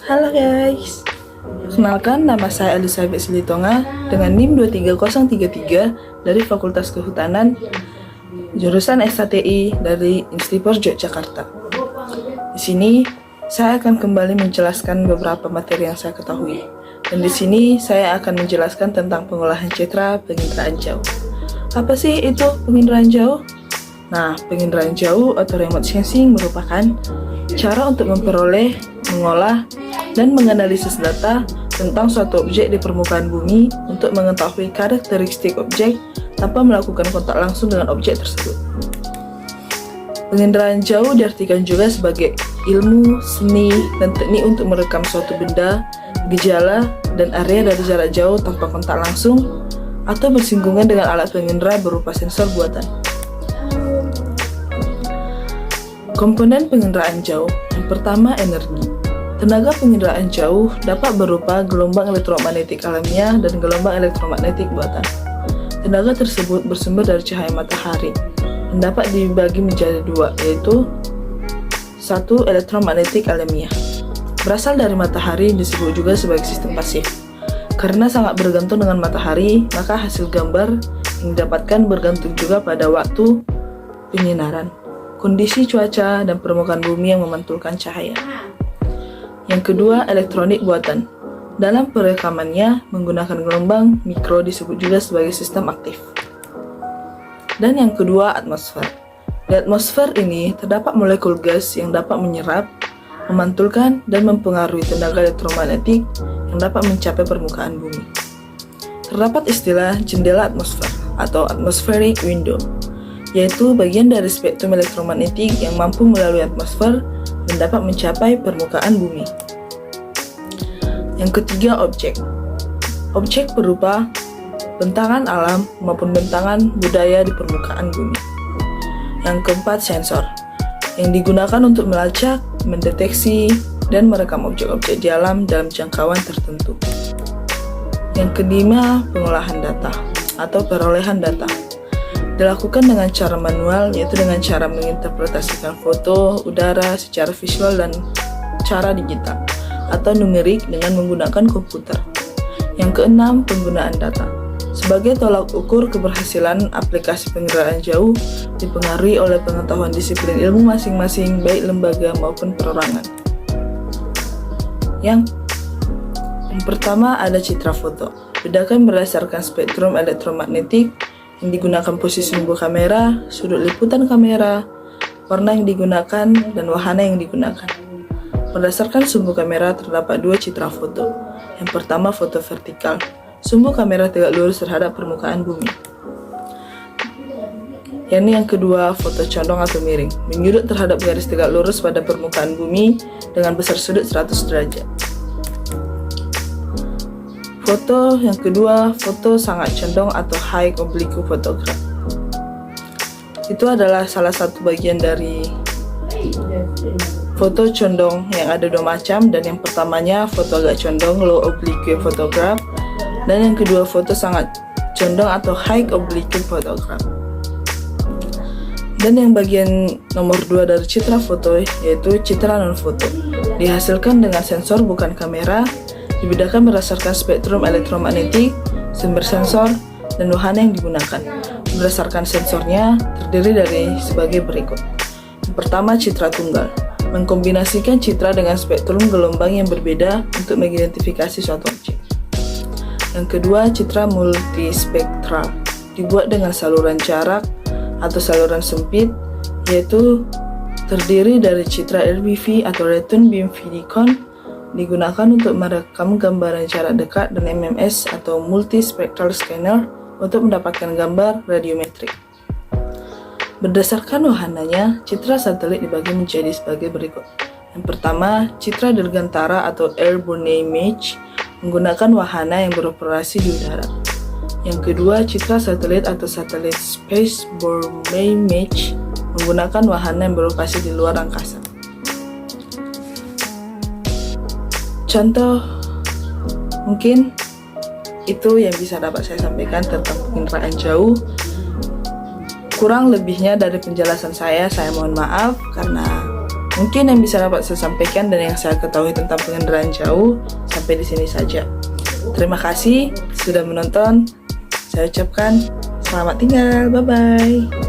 Halo guys, perkenalkan nama saya Elizabeth Silitonga dengan NIM 23033 dari Fakultas Kehutanan, jurusan SHTI dari Instipor Yogyakarta. Di sini saya akan kembali menjelaskan beberapa materi yang saya ketahui. Dan di sini saya akan menjelaskan tentang pengolahan citra penginderaan jauh. Apa sih itu penginderaan jauh? Nah, penginderaan jauh atau remote sensing merupakan cara untuk memperoleh, mengolah, dan menganalisis data tentang suatu objek di permukaan bumi untuk mengetahui karakteristik objek tanpa melakukan kontak langsung dengan objek tersebut. Penginderaan jauh diartikan juga sebagai ilmu, seni, dan teknik untuk merekam suatu benda, gejala, dan area dari jarak jauh tanpa kontak langsung atau bersinggungan dengan alat pengindera berupa sensor buatan. Komponen penginderaan jauh. Yang pertama, energi. Tenaga penginderaan jauh dapat berupa gelombang elektromagnetik alamiah dan gelombang elektromagnetik buatan. Tenaga tersebut bersumber dari cahaya matahari dan dapat dibagi menjadi dua, yaitu satu elektromagnetik alamiah. Berasal dari matahari disebut juga sebagai sistem pasif. Karena sangat bergantung dengan matahari, maka hasil gambar yang didapatkan bergantung juga pada waktu penyinaran, kondisi cuaca, dan permukaan bumi yang memantulkan cahaya. Yang kedua, elektronik buatan. Dalam perekamannya menggunakan gelombang mikro disebut juga sebagai sistem aktif. Dan yang kedua, atmosfer. Di atmosfer ini terdapat molekul gas yang dapat menyerap, memantulkan, dan mempengaruhi tenaga elektromagnetik yang dapat mencapai permukaan bumi. Terdapat istilah jendela atmosfer atau atmospheric window, yaitu bagian dari spektrum elektromagnetik yang mampu melalui atmosfer dan dapat mencapai permukaan bumi. Yang ketiga, objek. Objek berupa bentangan alam maupun bentangan budaya di permukaan bumi. Yang keempat, sensor, yang digunakan untuk melacak, mendeteksi, dan merekam objek-objek di alam dalam jangkauan tertentu. Yang kelima, pengolahan data atau perolehan data. Dilakukan dengan cara manual, yaitu dengan cara menginterpretasikan foto udara secara visual dan cara digital atau numerik dengan menggunakan komputer. Yang keenam, penggunaan data. Sebagai tolak ukur keberhasilan aplikasi penginderaan jauh dipengaruhi oleh pengetahuan disiplin ilmu masing-masing, baik lembaga maupun perorangan. Yang pertama ada citra foto. Bedakan berdasarkan spektrum elektromagnetik yang digunakan, posisi sumbu kamera, sudut liputan kamera, warna yang digunakan, dan wahana yang digunakan. Berdasarkan sumbu kamera terdapat dua citra foto. Yang pertama, foto vertikal. Sumbu kamera tegak lurus terhadap permukaan bumi. Yang kedua, foto condong atau miring, menyudut terhadap garis tegak lurus pada permukaan bumi dengan besar sudut 100 derajat. Foto yang kedua, foto sangat condong atau high oblique photograph. Itu adalah salah satu bagian dari foto condong yang ada dua macam, dan yang pertamanya foto agak condong, low oblique photograph, dan yang kedua foto sangat condong atau high oblique photograph. Dan yang bagian nomor 2 dari citra foto yaitu citra non foto, dihasilkan dengan sensor bukan kamera, dibedakan berdasarkan spektrum elektromagnetik, sumber sensor, dan wahana yang digunakan. Berdasarkan sensornya terdiri dari sebagai berikut. Yang pertama, citra tunggal, mengkombinasikan citra dengan spektrum gelombang yang berbeda untuk mengidentifikasi suatu objek. Yang kedua, citra multispektral, dibuat dengan saluran jarak atau saluran sempit, yaitu terdiri dari citra RBV atau Return Beam Vidicon, digunakan untuk merekam gambaran jarak dekat, dan MMS atau Multispectral Scanner untuk mendapatkan gambar radiometrik. Berdasarkan wahananya, citra satelit dibagi menjadi sebagai berikut. Yang pertama, citra dirgantara atau airborne image, menggunakan wahana yang beroperasi di udara. Yang kedua, citra satelit atau satellite spaceborne image, menggunakan wahana yang beroperasi di luar angkasa. Contoh mungkin itu yang bisa dapat saya sampaikan tentang penginderaan jauh. Kurang lebihnya dari penjelasan saya mohon maaf karena Mungkin yang bisa dapat saya sampaikan dan yang saya ketahui tentang pengendaraan jauh sampai di sini saja. Terima kasih sudah menonton. Saya ucapkan selamat tinggal. Bye-bye.